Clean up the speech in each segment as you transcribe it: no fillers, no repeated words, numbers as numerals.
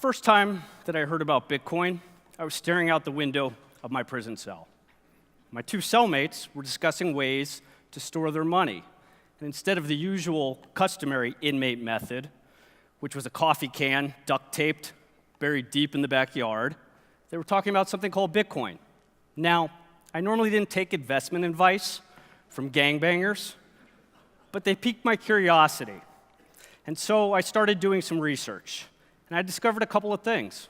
first time that I heard about Bitcoin, I was staring out the window of my prison cell. My two cellmates were discussing ways to store their money. And instead of the usual customary inmate method, which was a coffee can duct taped, buried deep in the backyard, they were talking about something called Bitcoin. Now, I normally didn't take investment advice from gangbangers, but they piqued my curiosity. And so I started doing some research, and I discovered a couple of things.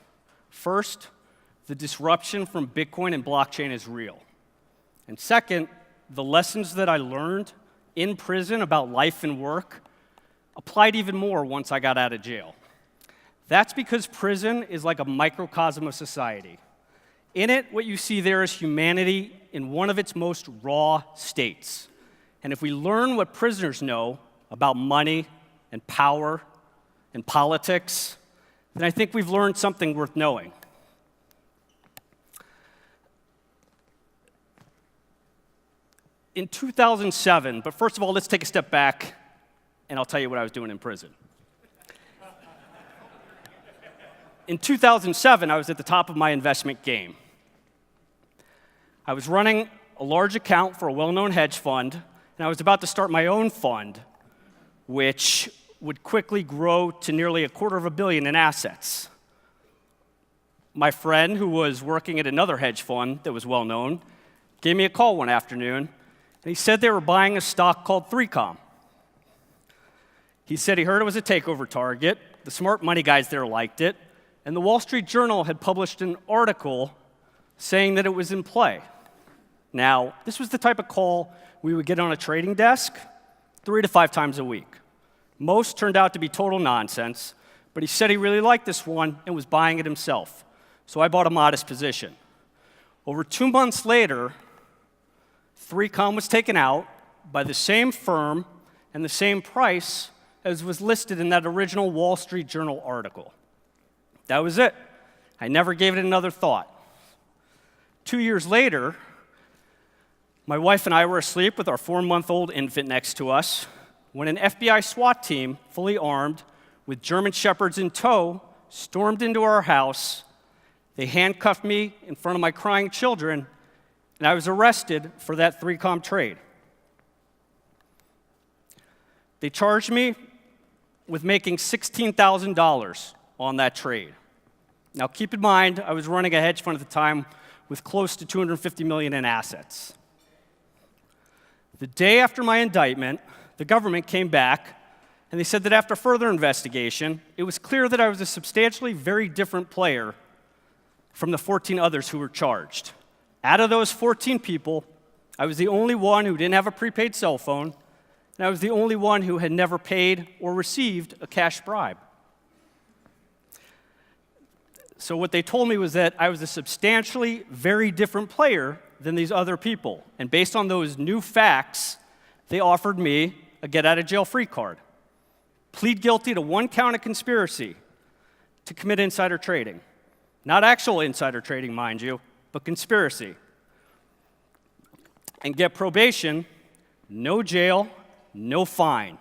First, the disruption from Bitcoin and blockchain is real. And second, the lessons that I learned in prison about life and work applied even more once I got out of jail. That's because prison is like a microcosm of society. In it, what you see there is humanity in one of its most raw states. And if we learn what prisoners know about money and power and politics, then I think we've learned something worth knowing. In 2007, but first of all, let's take a step back, and I'll tell you what I was doing in prison. In 2007, I was at the top of my investment game. I was running a large account for a well-known hedge fund, and I was about to start my own fund, which would quickly grow to nearly $250 million in assets. My friend, who was working at another hedge fund that was well-known, gave me a call one afternoon, and he said they were buying a stock called 3Com. He said he heard it was a takeover target, the smart money guys there liked it, and the Wall Street Journal had published an article saying that it was in play. Now, this was the type of call we would get on a trading desk 3 to 5 times a week. Most turned out to be total nonsense, but he said he really liked this one and was buying it himself. So I bought a modest position. Over 2 months later, 3Com was taken out by the same firm and the same price as was listed in that original Wall Street Journal article. That was it. I never gave it another thought. 2 years later, my wife and I were asleep with our 4-month-old infant next to us when an FBI SWAT team, fully armed, with German shepherds in tow, stormed into our house. They handcuffed me in front of my crying children, and I was arrested for that 3Com trade. They charged me with making $16,000 on that trade. Now, keep in mind, I was running a hedge fund at the time with close to $250 million in assets. The day after my indictment, the government came back, and they said that after further investigation, it was clear that I was a substantially very different player from the 14 others who were charged. Out of those 14 people, I was the only one who didn't have a prepaid cell phone, and I was the only one who had never paid or received a cash bribe. So what they told me was that I was a substantially very different player than these other people. And based on those new facts, they offered me a get-out-of-jail-free card. Plead guilty to 1 count of conspiracy to commit insider trading. Not actual insider trading, mind you, but conspiracy. And get probation, no jail, no fine.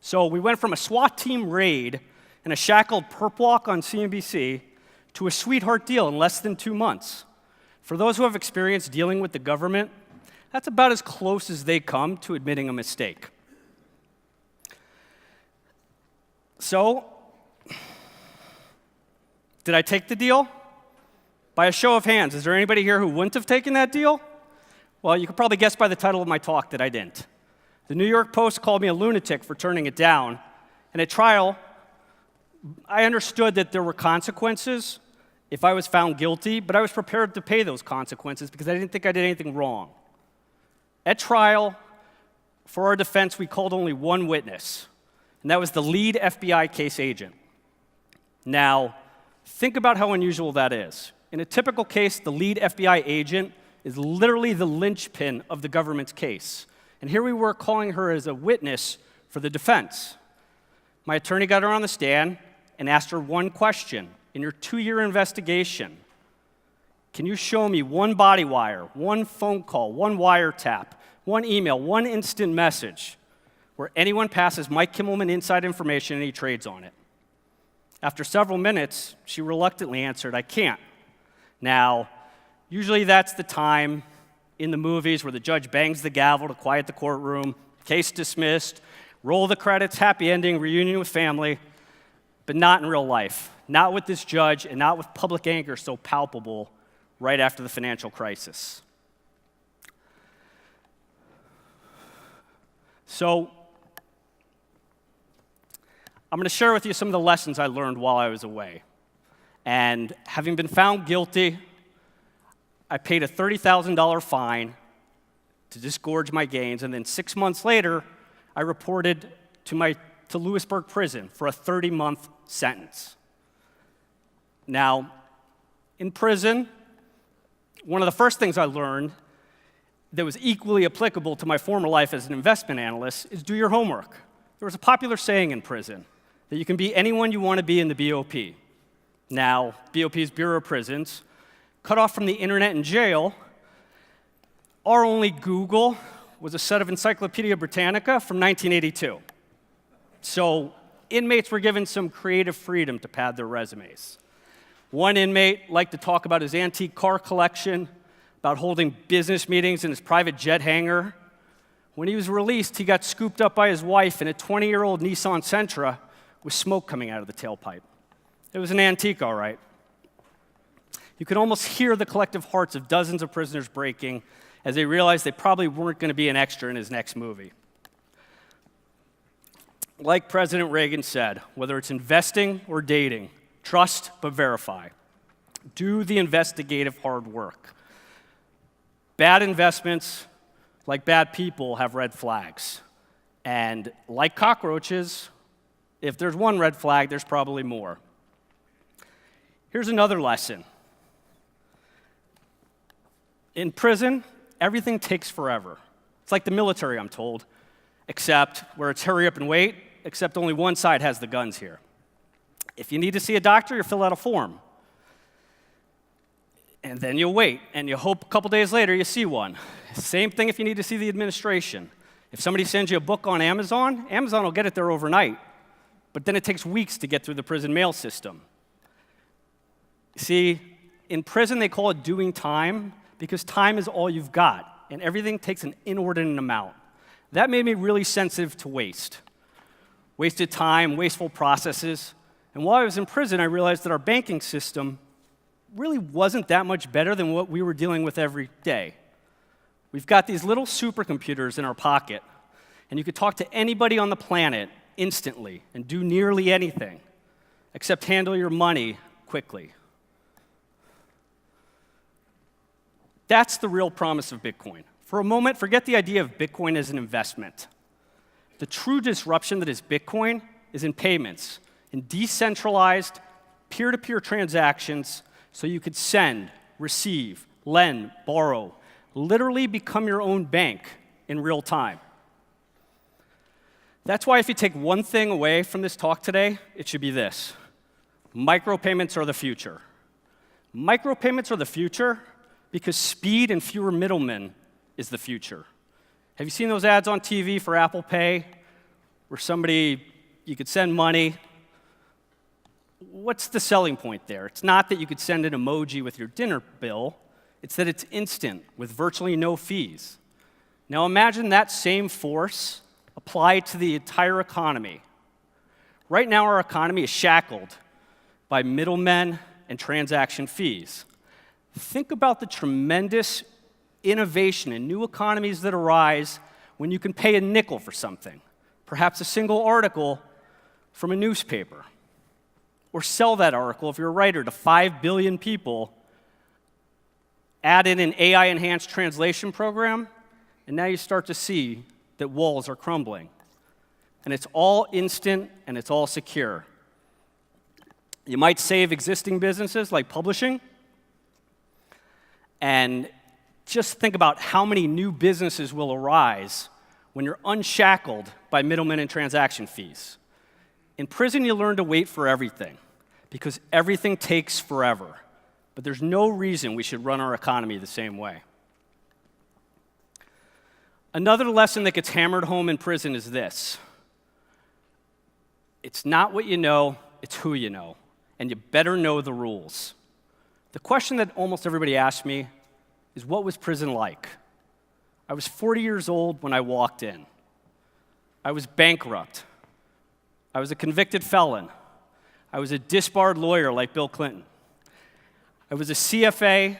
So we went from a SWAT team raid and a shackled perp walk on CNBC to a sweetheart deal in less than 2 months. For those who have experience dealing with the government, that's about as close as they come to admitting a mistake. So, did I take the deal? By a show of hands, is there anybody here who wouldn't have taken that deal? Well, you could probably guess by the title of my talk that I didn't. The New York Post called me a lunatic for turning it down, and at trial, I understood that there were consequences if I was found guilty, but I was prepared to pay those consequences because I didn't think I did anything wrong. At trial, for our defense, we called only one witness, and that was the lead FBI case agent. Now, think about how unusual that is. In a typical case, the lead FBI agent is literally the linchpin of the government's case. And here we were calling her as a witness for the defense. My attorney got her on the stand and asked her one question. In your 2-year investigation, can you show me one body wire, one phone call, one wiretap, one email, one instant message where anyone passes Mike Kimelman inside information and he trades on it? After several minutes, she reluctantly answered, "I can't." Now, usually that's the time in the movies where the judge bangs the gavel to quiet the courtroom, case dismissed, roll the credits, happy ending, reunion with family, but not in real life. Not with this judge and not with public anger so palpable right after the financial crisis. So, I'm going to share with you some of the lessons I learned while I was away. And having been found guilty, I paid a $30,000 fine to disgorge my gains, and then 6 months later, I reported to Lewisburg prison for a 30-month sentence. Now, in prison, one of the first things I learned that was equally applicable to my former life as an investment analyst is do your homework. There was a popular saying in prison that you can be anyone you want to be in the BOP. Now, BOP's Bureau of Prisons, cut off from the internet in jail, our only Google was a set of Encyclopedia Britannica from 1982. So inmates were given some creative freedom to pad their resumes. One inmate liked to talk about his antique car collection, about holding business meetings in his private jet hangar. When he was released, he got scooped up by his wife in a 20-year-old Nissan Sentra with smoke coming out of the tailpipe. It was an antique, all right. You could almost hear the collective hearts of dozens of prisoners breaking as they realized they probably weren't going to be an extra in his next movie. Like President Reagan said, whether it's investing or dating, trust but verify. Do the investigative hard work. Bad investments, like bad people, have red flags. And like cockroaches, if there's one red flag, there's probably more. Here's another lesson. In prison, everything takes forever. It's like the military, I'm told, except where it's hurry up and wait, except only one side has the guns here. If you need to see a doctor, you fill out a form. And then you'll wait, and you hope a couple days later you see one. Same thing if you need to see the administration. If somebody sends you a book on Amazon, Amazon will get it there overnight. But then it takes weeks to get through the prison mail system. See, in prison they call it doing time because time is all you've got, and everything takes an inordinate amount. That made me really sensitive to waste. Wasted time, wasteful processes. And while I was in prison, I realized that our banking system really wasn't that much better than what we were dealing with every day. We've got these little supercomputers in our pocket, and you could talk to anybody on the planet instantly and do nearly anything except handle your money quickly. That's the real promise of Bitcoin. For a moment, forget the idea of Bitcoin as an investment. The true disruption that is Bitcoin is in payments, in decentralized peer-to-peer transactions so you could send, receive, lend, borrow, literally become your own bank in real time. That's why if you take one thing away from this talk today, it should be this. Micropayments are the future. Micropayments are the future because speed and fewer middlemen is the future. Have you seen those ads on TV for Apple Pay where you could send money? What's the selling point there? It's not that you could send an emoji with your dinner bill. It's that it's instant with virtually no fees. Now imagine that same force applied to the entire economy. Right now our economy is shackled by middlemen and transaction fees. Think about the tremendous innovation and new economies that arise when you can pay a nickel for something, perhaps a single article from a newspaper, or sell that article, if you're a writer, to 5 billion people, add in an AI-enhanced translation program, and now you start to see that walls are crumbling. And it's all instant and it's all secure. You might save existing businesses like publishing, and just think about how many new businesses will arise when you're unshackled by middlemen and transaction fees. In prison, you learn to wait for everything because everything takes forever. But there's no reason we should run our economy the same way. Another lesson that gets hammered home in prison is this. It's not what you know, it's who you know, and you better know the rules. The question that almost everybody asks me is, what was prison like? I was 40 years old when I walked in. I was bankrupt. I was a convicted felon. I was a disbarred lawyer like Bill Clinton. I was a CFA.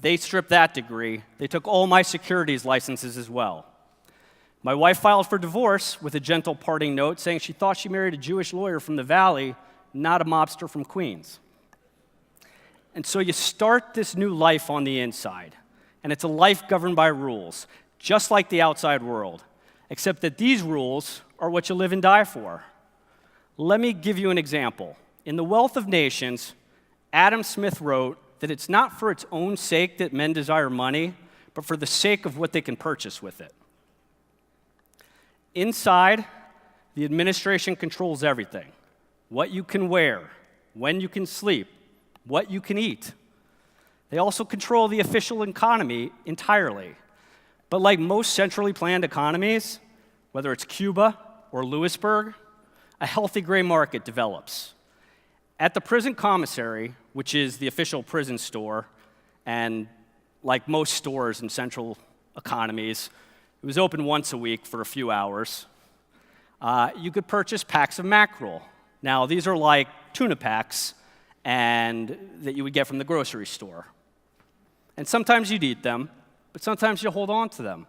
They stripped that degree. They took all my securities licenses as well. My wife filed for divorce with a gentle parting note saying she thought she married a Jewish lawyer from the Valley, not a mobster from Queens. And so you start this new life on the inside, and it's a life governed by rules, just like the outside world, except that these rules are what you live and die for. Let me give you an example. In The Wealth of Nations, Adam Smith wrote that it's not for its own sake that men desire money, but for the sake of what they can purchase with it. Inside, the administration controls everything: what you can wear, when you can sleep, what you can eat. They also control the official economy entirely. But like most centrally planned economies, whether it's Cuba or Lewisburg, a healthy gray market develops. At the prison commissary, which is the official prison store, and like most stores in central economies, it was open once a week for a few hours. You could purchase packs of mackerel. Now, these are like tuna packs and that you would get from the grocery store. And sometimes you'd eat them, but sometimes you hold on to them,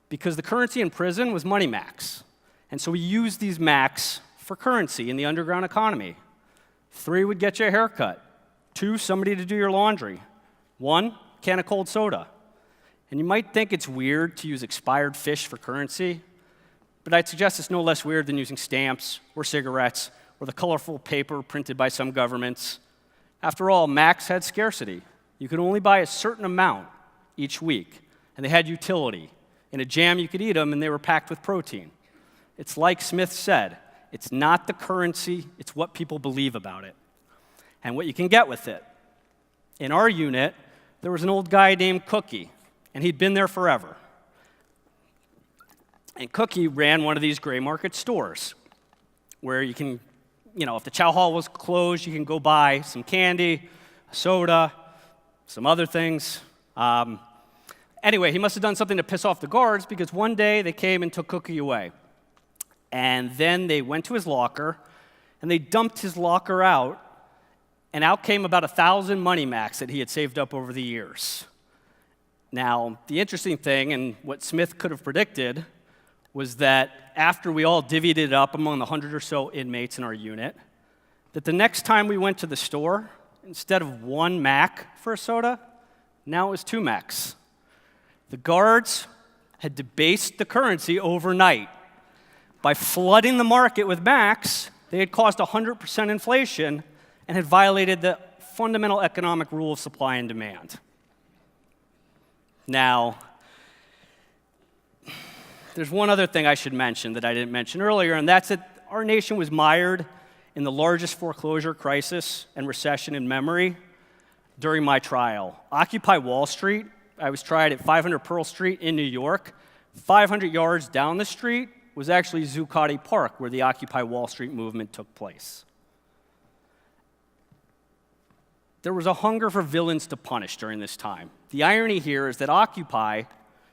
because the currency in prison was money macs. And so we used these macs for currency in the underground economy. 3 would get you a haircut. 2, somebody to do your laundry. 1, can of cold soda. And you might think it's weird to use expired fish for currency, but I'd suggest it's no less weird than using stamps or cigarettes or the colorful paper printed by some governments. After all, macs had scarcity. You could only buy a certain amount each week, and they had utility. In a jam, you could eat them, and they were packed with protein. It's like Smith said, it's not the currency, it's what people believe about it and what you can get with it. In our unit, there was an old guy named Cookie, and he'd been there forever. And Cookie ran one of these gray market stores where you can, if the chow hall was closed, you can go buy some candy, a soda, some other things. Anyway, he must have done something to piss off the guards, because one day they came and took Cookie away. And then they went to his locker, and they dumped his locker out, and out came about 1,000 money macs that he had saved up over the years. Now, the interesting thing, and what Smith could have predicted, was that after we all divvied it up among the 100 or so inmates in our unit, that the next time we went to the store, instead of 1 mac for a soda, now it was 2 macs. The guards had debased the currency overnight. By flooding the market with macs, they had caused 100% inflation and had violated the fundamental economic rule of supply and demand. Now, there's one other thing I should mention that I didn't mention earlier, and that's that our nation was mired in the largest foreclosure crisis and recession in memory during my trial. Occupy Wall Street, I was tried at 500 Pearl Street in New York. 500 yards down the street was actually Zuccotti Park, where the Occupy Wall Street movement took place. There was a hunger for villains to punish during this time. The irony here is that Occupy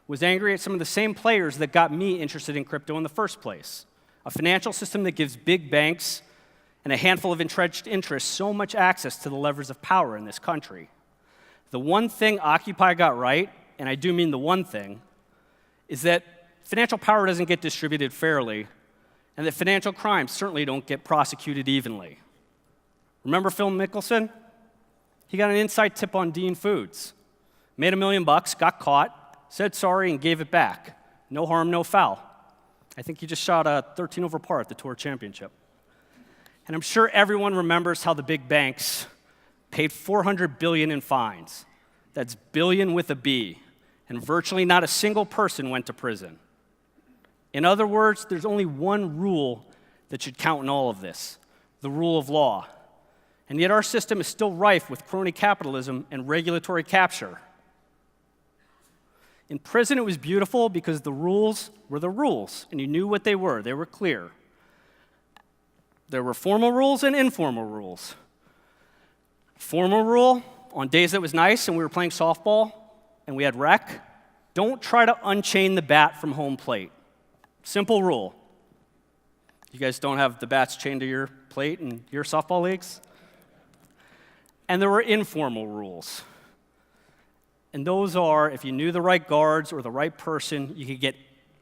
was angry at some of the same players that got me interested in crypto in the first place. A financial system that gives big banks and a handful of entrenched interests so much access to the levers of power in this country. The one thing Occupy got right, and I do mean the one thing, is that financial power doesn't get distributed fairly, and that financial crimes certainly don't get prosecuted evenly. Remember Phil Mickelson? He got an inside tip on Dean Foods. Made $1 million, got caught, said sorry, and gave it back. No harm, no foul. I think he just shot a 13 over par at the Tour Championship. And I'm sure everyone remembers how the big banks paid $400 billion in fines. That's billion with a B. And virtually not a single person went to prison. In other words, there's only one rule that should count in all of this: the rule of law. And yet our system is still rife with crony capitalism and regulatory capture. In prison, it was beautiful because the rules were the rules, and you knew what they were. They were clear. There were formal rules and informal rules. Formal rule, on days that was nice and we were playing softball and we had rec, don't try to unchain the bat from home plate. Simple rule. You guys don't have the bats chained to your plate in your softball leagues? And there were informal rules. And those are, if you knew the right guards or the right person, you could get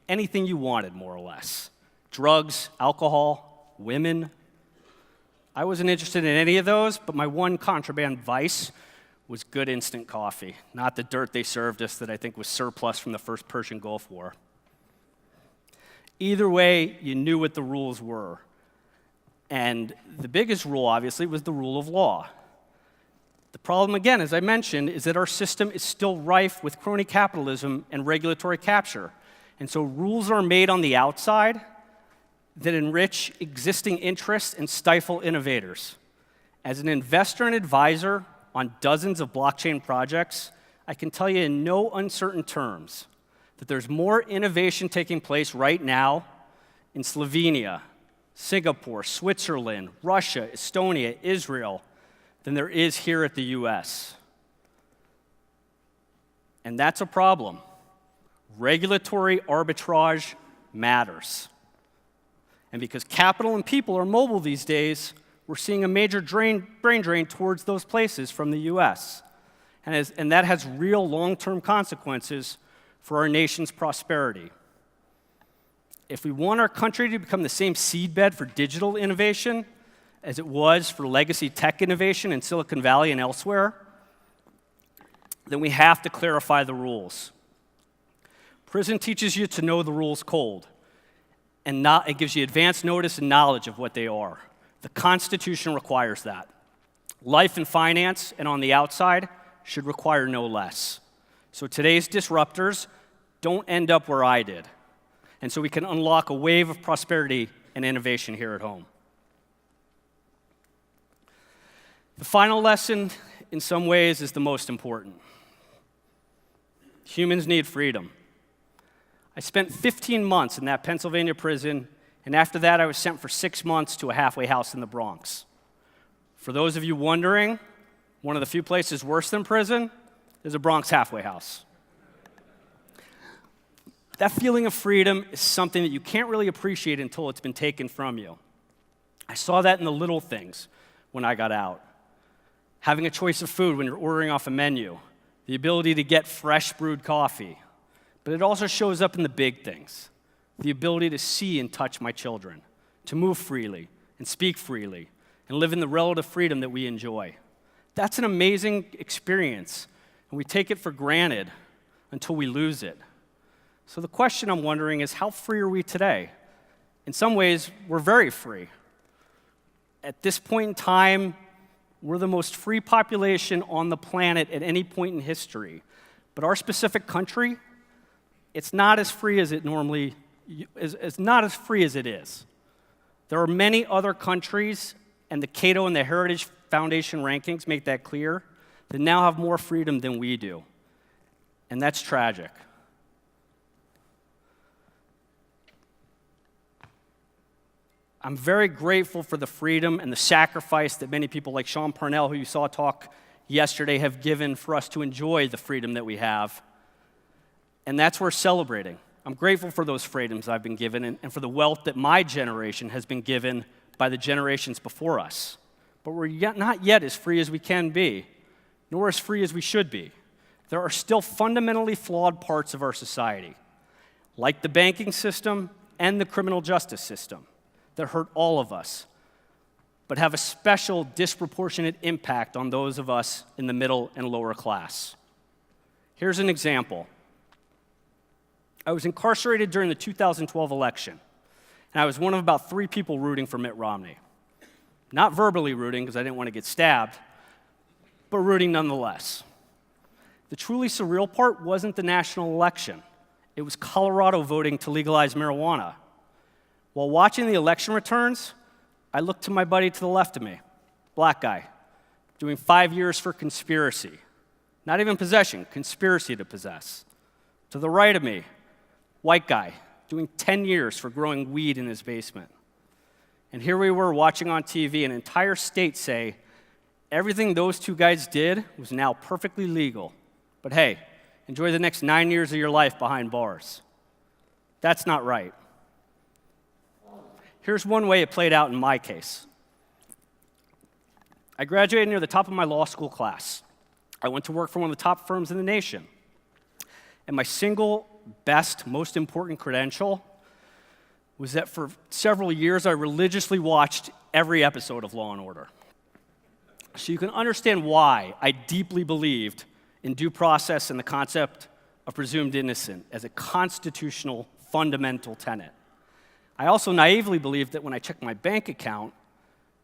anything you wanted, more or less. Drugs, alcohol, women. I wasn't interested in any of those, but my one contraband vice was good instant coffee, not the dirt they served us that I think was surplus from the first Persian Gulf War. Either way, you knew what the rules were. And the biggest rule, obviously, was the rule of law. The problem, again, as I mentioned, is that our system is still rife with crony capitalism and regulatory capture. And so rules are made on the outside that enrich existing interests and stifle innovators. As an investor and advisor on dozens of blockchain projects, I can tell you in no uncertain terms that there's more innovation taking place right now in Slovenia, Singapore, Switzerland, Russia, Estonia, Israel, than there is here at the US. And that's a problem. Regulatory arbitrage matters. And because capital and people are mobile these days, we're seeing a major brain drain towards those places from the US. And that has real long-term consequences for our nation's prosperity. If we want our country to become the same seedbed for digital innovation as it was for legacy tech innovation in Silicon Valley and elsewhere, then we have to clarify the rules. Prison teaches you to know the rules cold, and it gives you advance notice and knowledge of what they are. The Constitution requires that. Life and finance, and on the outside, should require no less. So today's disruptors don't end up where I did, and so we can unlock a wave of prosperity and innovation here at home. The final lesson, in some ways, is the most important. Humans need freedom. I spent 15 months in that Pennsylvania prison, and after that, I was sent for 6 months to a halfway house in the Bronx. For those of you wondering, one of the few places worse than prison is a Bronx halfway house. That feeling of freedom is something that you can't really appreciate until it's been taken from you. I saw that in the little things when I got out. Having a choice of food when you're ordering off a menu, the ability to get fresh brewed coffee. But it also shows up in the big things. The ability to see and touch my children, to move freely and speak freely, and live in the relative freedom that we enjoy. That's an amazing experience, and we take it for granted until we lose it. So the question I'm wondering is, how free are we today? In some ways, we're very free. At this point in time, we're the most free population on the planet at any point in history. But our specific country, it's not as free as it normally is. Not as free as it is. There are many other countries, and the Cato and the Heritage Foundation rankings make that clear, that now have more freedom than we do. And that's tragic. I'm very grateful for the freedom and the sacrifice that many people like Sean Parnell, who you saw talk yesterday, have given for us to enjoy the freedom that we have. And that's worth celebrating. I'm grateful for those freedoms I've been given and for the wealth that my generation has been given by the generations before us. But we're not yet as free as we can be, nor as free as we should be. There are still fundamentally flawed parts of our society, like the banking system and the criminal justice system, that hurt all of us, but have a special disproportionate impact on those of us in the middle and lower class. Here's an example. I was incarcerated during the 2012 election, and I was one of about 3 people rooting for Mitt Romney. Not verbally rooting, because I didn't want to get stabbed, but rooting nonetheless. The truly surreal part wasn't the national election. It was Colorado voting to legalize marijuana. While watching the election returns, I looked to my buddy to the left of me, black guy, doing 5 years for conspiracy. Not even possession, conspiracy to possess. To the right of me, white guy, doing 10 years for growing weed in his basement. And here we were watching on TV an entire state say everything those two guys did was now perfectly legal. But hey, enjoy the next 9 years of your life behind bars. That's not right. Here's one way it played out in my case. I graduated near the top of my law school class. I went to work for one of the top firms in the nation. And my single best, most important credential was that for several years I religiously watched every episode of Law & Order. So you can understand why I deeply believed in due process and the concept of presumed innocent as a constitutional fundamental tenet. I also naively believed that when I checked my bank account,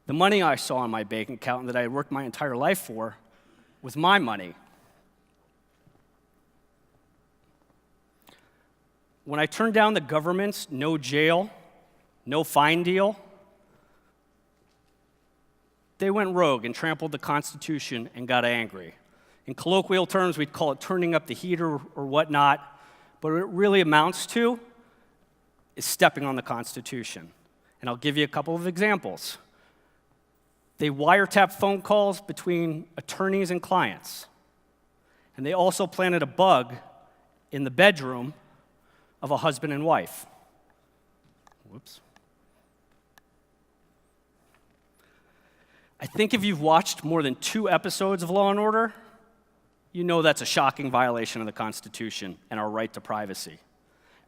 the money I saw in my bank account and that I had worked my entire life for was my money. When I turned down the government's no jail, no fine deal, they went rogue and trampled the Constitution and got angry. In colloquial terms, we'd call it turning up the heat or whatnot, but what it really amounts to is stepping on the Constitution. And I'll give you a couple of examples. They wiretap phone calls between attorneys and clients. And they also planted a bug in the bedroom of a husband and wife. Whoops. I think if you've watched more than 2 episodes of Law & Order, you know that's a shocking violation of the Constitution and our right to privacy.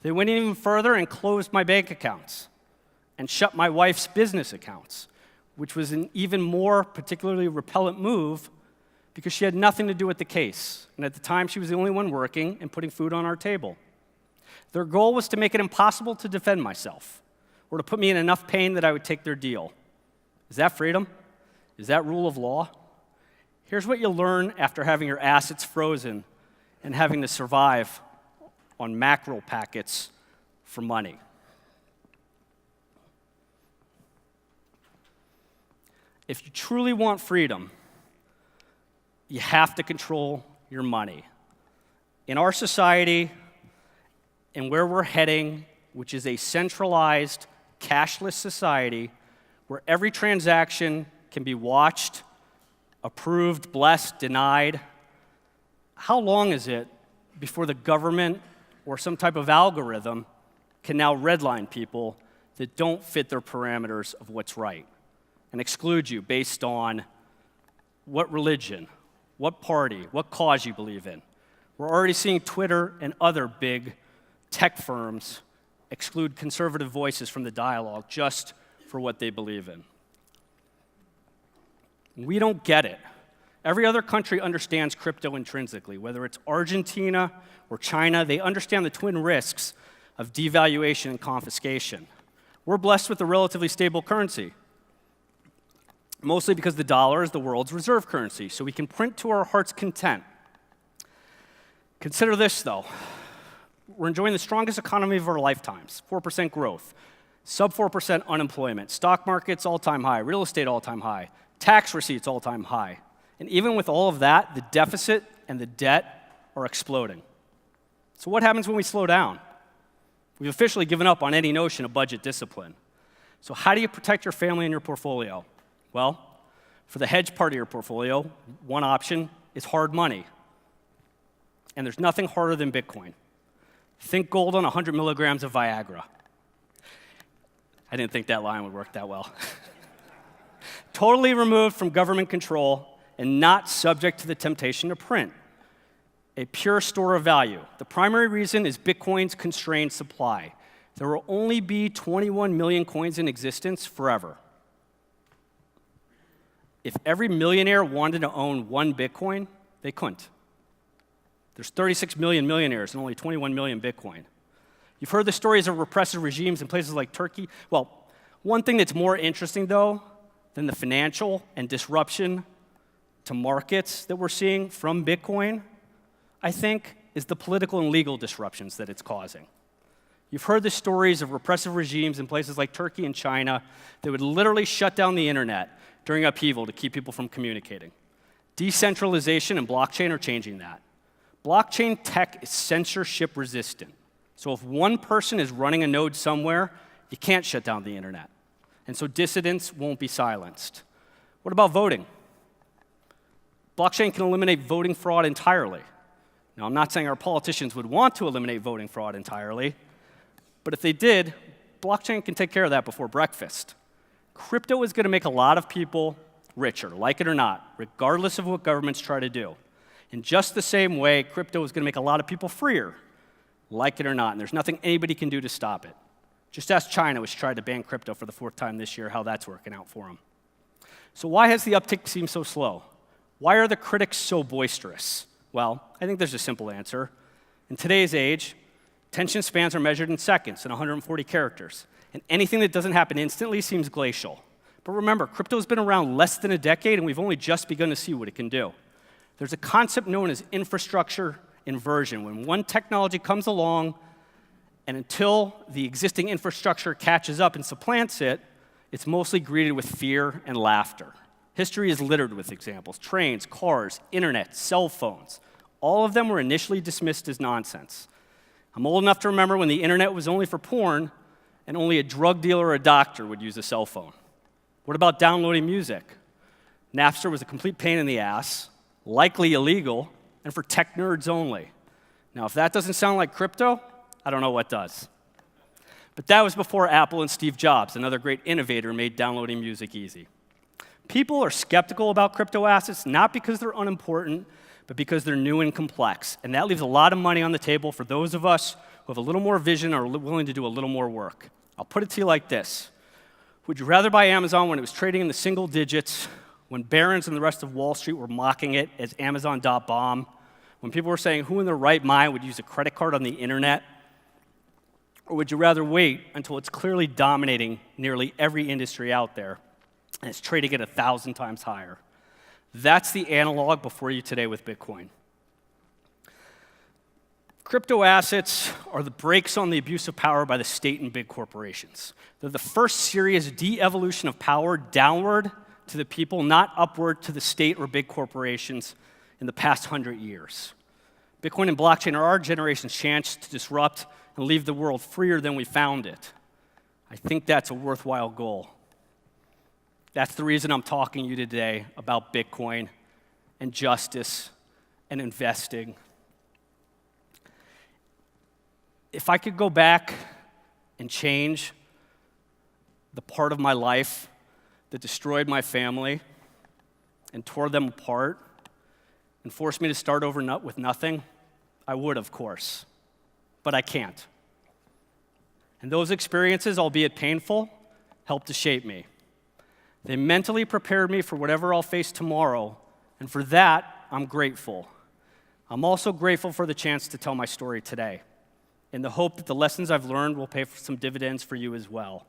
They went even further and closed my bank accounts and shut my wife's business accounts, which was an even more particularly repellent move because she had nothing to do with the case. And at the time, she was the only one working and putting food on our table. Their goal was to make it impossible to defend myself or to put me in enough pain that I would take their deal. Is that freedom? Is that rule of law? Here's what you'll learn after having your assets frozen and having to survive on mackerel packets for money. If you truly want freedom, you have to control your money. In our society and where we're heading, which is a centralized, cashless society where every transaction can be watched, approved, blessed, denied, how long is it before the government or some type of algorithm can now redline people that don't fit their parameters of what's right and exclude you based on what religion, what party, what cause you believe in? We're already seeing Twitter and other big tech firms exclude conservative voices from the dialogue just for what they believe in. We don't get it. Every other country understands crypto intrinsically. Whether it's Argentina or China, they understand the twin risks of devaluation and confiscation. We're blessed with a relatively stable currency, mostly because the dollar is the world's reserve currency, so we can print to our heart's content. Consider this, though. We're enjoying the strongest economy of our lifetimes, 4% growth, sub 4% unemployment, stock market's all-time high, real estate all-time high, tax receipts all-time high. And even with all of that, the deficit and the debt are exploding. So what happens when we slow down? We've officially given up on any notion of budget discipline. So how do you protect your family and your portfolio? Well, for the hedge part of your portfolio, one option is hard money. And there's nothing harder than Bitcoin. Think gold on 100 milligrams of Viagra. I didn't think that line would work that well. Totally removed from government control and not subject to the temptation to print. A pure store of value. The primary reason is Bitcoin's constrained supply. There will only be 21 million coins in existence forever. If every millionaire wanted to own one Bitcoin, they couldn't. There's 36 million millionaires and only 21 million Bitcoin. You've heard the stories of repressive regimes in places like Turkey. Well, one thing that's more interesting, though, than the financial and disruption to markets that we're seeing from Bitcoin, I think, is the political and legal disruptions that it's causing. You've heard the stories of repressive regimes in places like Turkey and China that would literally shut down the internet during upheaval to keep people from communicating. Decentralization and blockchain are changing that. Blockchain tech is censorship resistant. So if one person is running a node somewhere, you can't shut down the internet. and so dissidents won't be silenced. What about voting? Blockchain can eliminate voting fraud entirely. Now, I'm not saying our politicians would want to eliminate voting fraud entirely, but if they did, blockchain can take care of that before breakfast. Crypto is going to make a lot of people richer, like it or not, regardless of what governments try to do. In just the same way, crypto is going to make a lot of people freer, like it or not, and there's nothing anybody can do to stop it. Just ask China, which tried to ban crypto for the 4th time this year, how that's working out for them. So why has the uptick seemed so slow? Why are the critics so boisterous? Well, I think there's a simple answer. In today's age, attention spans are measured in seconds and 140 characters, and anything that doesn't happen instantly seems glacial. But remember, crypto's been around less than a decade, and we've only just begun to see what it can do. There's a concept known as infrastructure inversion. When one technology comes along, and until the existing infrastructure catches up and supplants it, it's mostly greeted with fear and laughter. History is littered with examples. Trains, cars, internet, cell phones. All of them were initially dismissed as nonsense. I'm old enough to remember when the internet was only for porn, and only a drug dealer or a doctor would use a cell phone. What about downloading music? Napster was a complete pain in the ass, likely illegal, and for tech nerds only. Now, if that doesn't sound like crypto, I don't know what does. But that was before Apple and Steve Jobs, another great innovator, made downloading music easy. People are skeptical about crypto assets, not because they're unimportant, but because they're new and complex. And that leaves a lot of money on the table for those of us who have a little more vision or are willing to do a little more work. I'll put it to you like this. Would you rather buy Amazon when it was trading in the single digits, when barons and the rest of Wall Street were mocking it as Amazon.bomb, when people were saying who in their right mind would use a credit card on the internet? Or would you rather wait until it's clearly dominating nearly every industry out there and it's trading at 1,000 times higher? That's the analog before you today with Bitcoin. Crypto assets are the brakes on the abuse of power by the state and big corporations. They're the first serious de-evolution of power downward to the people, not upward to the state or big corporations in the past 100 years. Bitcoin and blockchain are our generation's chance to disrupt and leave the world freer than we found it. I think that's a worthwhile goal. That's the reason I'm talking to you today about Bitcoin and justice and investing. If I could go back and change the part of my life that destroyed my family and tore them apart and forced me to start over with nothing, I would, of course. But I can't. And those experiences, albeit painful, helped to shape me. They mentally prepared me for whatever I'll face tomorrow, and for that, I'm grateful. I'm also grateful for the chance to tell my story today, in the hope that the lessons I've learned will pay for some dividends for you as well.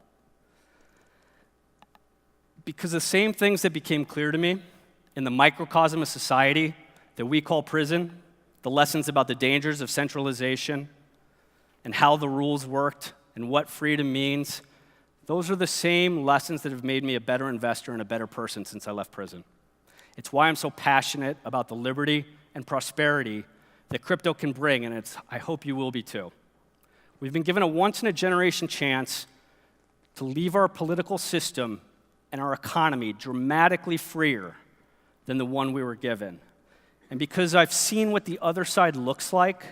Because the same things that became clear to me in the microcosm of society that we call prison, the lessons about the dangers of centralization and how the rules worked and what freedom means, those are the same lessons that have made me a better investor and a better person since I left prison. It's why I'm so passionate about the liberty and prosperity that crypto can bring, and I hope you will be too. We've been given a once-in-a-generation chance to leave our political system and our economy dramatically freer than the one we were given. And because I've seen what the other side looks like,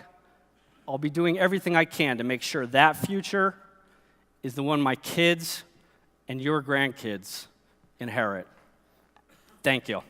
I'll be doing everything I can to make sure that future is the one my kids and your grandkids inherit. Thank you.